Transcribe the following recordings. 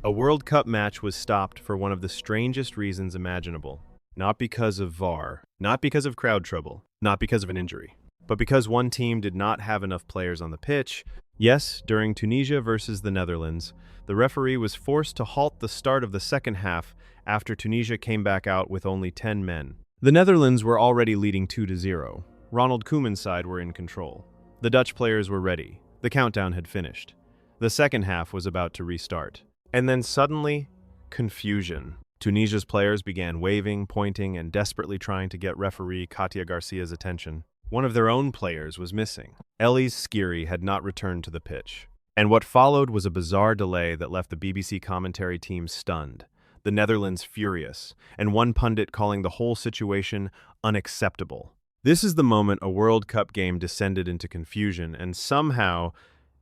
A World Cup match was stopped for one of the strangest reasons imaginable. Not because of VAR, not because of crowd trouble, not because of an injury, but because one team did not have enough players on the pitch. Yes, during Tunisia versus the Netherlands, the referee was forced to halt the start of the second half after Tunisia came back out with only 10 men. The Netherlands were already leading 2-0. Ronald Koeman's side were in control. The Dutch players were ready. The countdown had finished. The second half was about to restart. And then suddenly, confusion. Tunisia's players began waving, pointing, and desperately trying to get referee Katia Garcia's attention. One of their own players was missing. Elyes Skiri had not returned to the pitch. And what followed was a bizarre delay that left the BBC commentary team stunned, the Netherlands furious, and one pundit calling the whole situation unacceptable. This is the moment a World Cup game descended into confusion, and somehow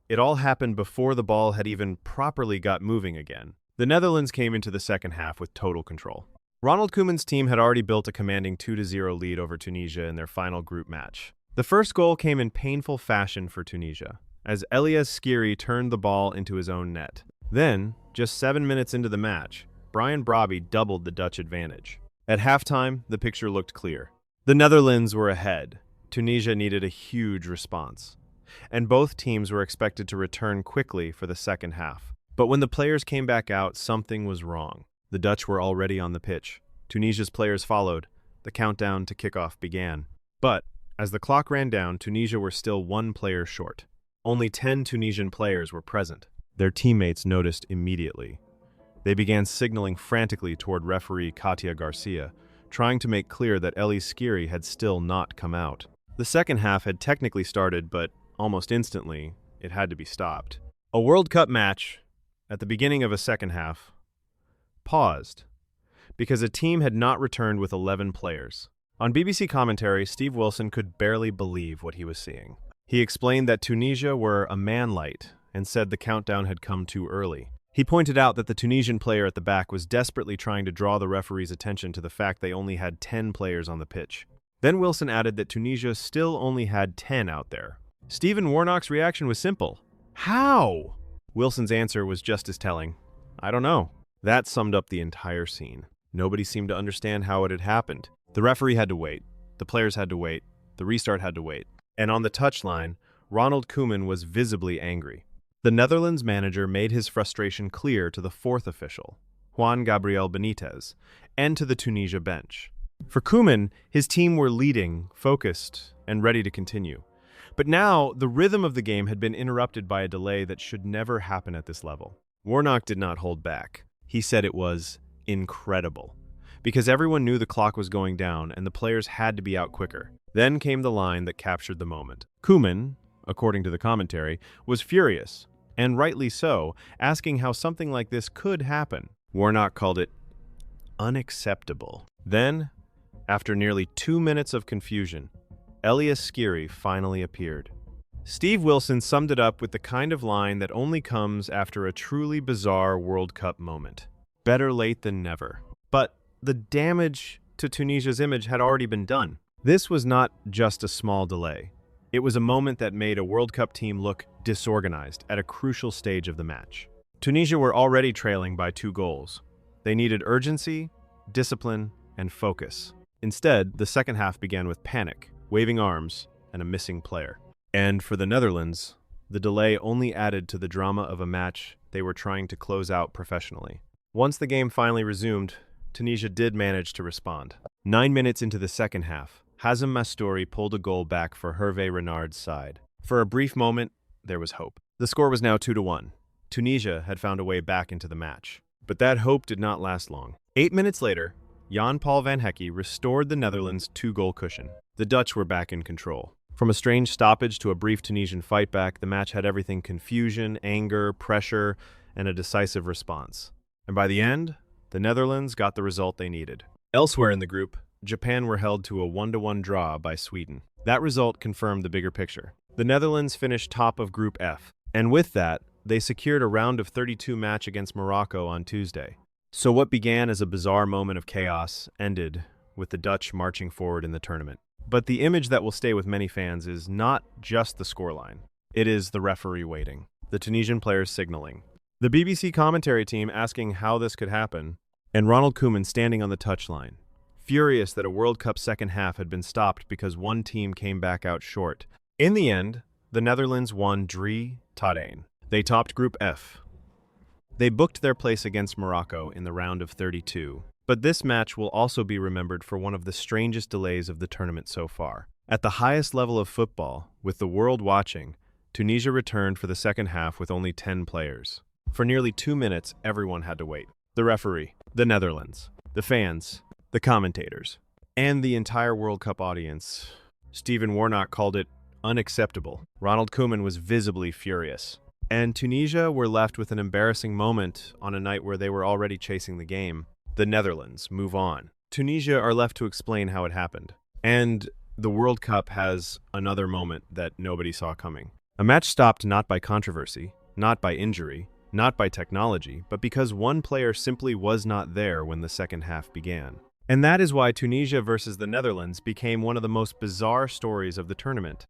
it all happened before the ball had even properly got moving again. The Netherlands came into the second half with total control. Ronald Koeman's team had already built a commanding 2-0 lead over Tunisia in their final group match. The first goal came in painful fashion for Tunisia, as Elyes Skiri turned the ball into his own net. Then, just 7 minutes into the match, Brian Brobby doubled the Dutch advantage. At halftime, the picture looked clear. The Netherlands were ahead. Tunisia needed a huge response, and both teams were expected to return quickly for the second half. But when the players came back out, something was wrong. The Dutch were already on the pitch. Tunisia's players followed. The countdown to kickoff began. But as the clock ran down, Tunisia were still one player short. Only 10 Tunisian players were present. Their teammates noticed immediately. They began signaling frantically toward referee Katia Garcia, trying to make clear that Elyes Skiri had still not come out. The second half had technically started, but almost instantly, it had to be stopped. A World Cup match, at the beginning of a second half, paused because a team had not returned with 11 players. On BBC commentary, Steve Wilson could barely believe what he was seeing. He explained that Tunisia were a man light and said the countdown had come too early. He pointed out that the Tunisian player at the back was desperately trying to draw the referee's attention to the fact they only had 10 players on the pitch. Then Wilson added that Tunisia still only had 10 out there. Stephen Warnock's reaction was simple. How? Wilson's answer was just as telling. I don't know. That summed up the entire scene. Nobody seemed to understand how it had happened. The referee had to wait. The players had to wait. The restart had to wait. And on the touchline, Ronald Koeman was visibly angry. The Netherlands manager made his frustration clear to the fourth official, Juan Gabriel Benitez, and to the Tunisia bench. For Koeman, his team were leading, focused, and ready to continue. But now, the rhythm of the game had been interrupted by a delay that should never happen at this level. Warnock did not hold back. He said it was incredible, because everyone knew the clock was going down and the players had to be out quicker. Then came the line that captured the moment. Koeman, according to the commentary, was furious, and rightly so, asking how something like this could happen. Warnock called it unacceptable. Then, after nearly 2 minutes of confusion, Elyes Skiri finally appeared. Steve Wilson summed it up with the kind of line that only comes after a truly bizarre World Cup moment. Better late than never. But the damage to Tunisia's image had already been done. This was not just a small delay. It was a moment that made a World Cup team look disorganized at a crucial stage of the match. Tunisia were already trailing by 2 goals. They needed urgency, discipline, and focus. Instead, the second half began with panic, waving arms, and a missing player. And for the Netherlands, the delay only added to the drama of a match they were trying to close out professionally. Once the game finally resumed, Tunisia did manage to respond. 9 minutes into the second half, Hazem Mastouri pulled a goal back for Hervé Renard's side. For a brief moment, there was hope. The score was now 2-1. Tunisia had found a way back into the match. But that hope did not last long. 8 minutes later, Jan-Paul van Hecke restored the Netherlands' 2-goal cushion. The Dutch were back in control. From a strange stoppage to a brief Tunisian fightback, the match had everything: confusion, anger, pressure, and a decisive response. And by the end, the Netherlands got the result they needed. Elsewhere in the group, Japan were held to a 1-1 draw by Sweden. That result confirmed the bigger picture. The Netherlands finished top of Group F, and with that, they secured a round of 32 match against Morocco on Tuesday. So what began as a bizarre moment of chaos ended with the Dutch marching forward in the tournament. But the image that will stay with many fans is not just the scoreline. It is the referee waiting, the Tunisian players signaling, The BBC commentary team asking how this could happen, and Ronald Koeman standing on the touchline, furious that a World Cup second half had been stopped because one team came back out short. In the end, the Netherlands won 3-1. They topped Group F. They booked their place against Morocco in the round of 32. But this match will also be remembered for one of the strangest delays of the tournament so far. At the highest level of football, with the world watching, Tunisia returned for the second half with only 10 players. For nearly 2 minutes, everyone had to wait. The referee, the Netherlands, the fans, the commentators, and the entire World Cup audience. Stephen Warnock called it unacceptable. Ronald Koeman was visibly furious. And Tunisia were left with an embarrassing moment on a night where they were already chasing the game. The Netherlands move on. Tunisia are left to explain how it happened. And the World Cup has another moment that nobody saw coming. A match stopped not by controversy, not by injury, not by technology, but because one player simply was not there when the second half began. And that is why Tunisia versus the Netherlands became one of the most bizarre stories of the tournament.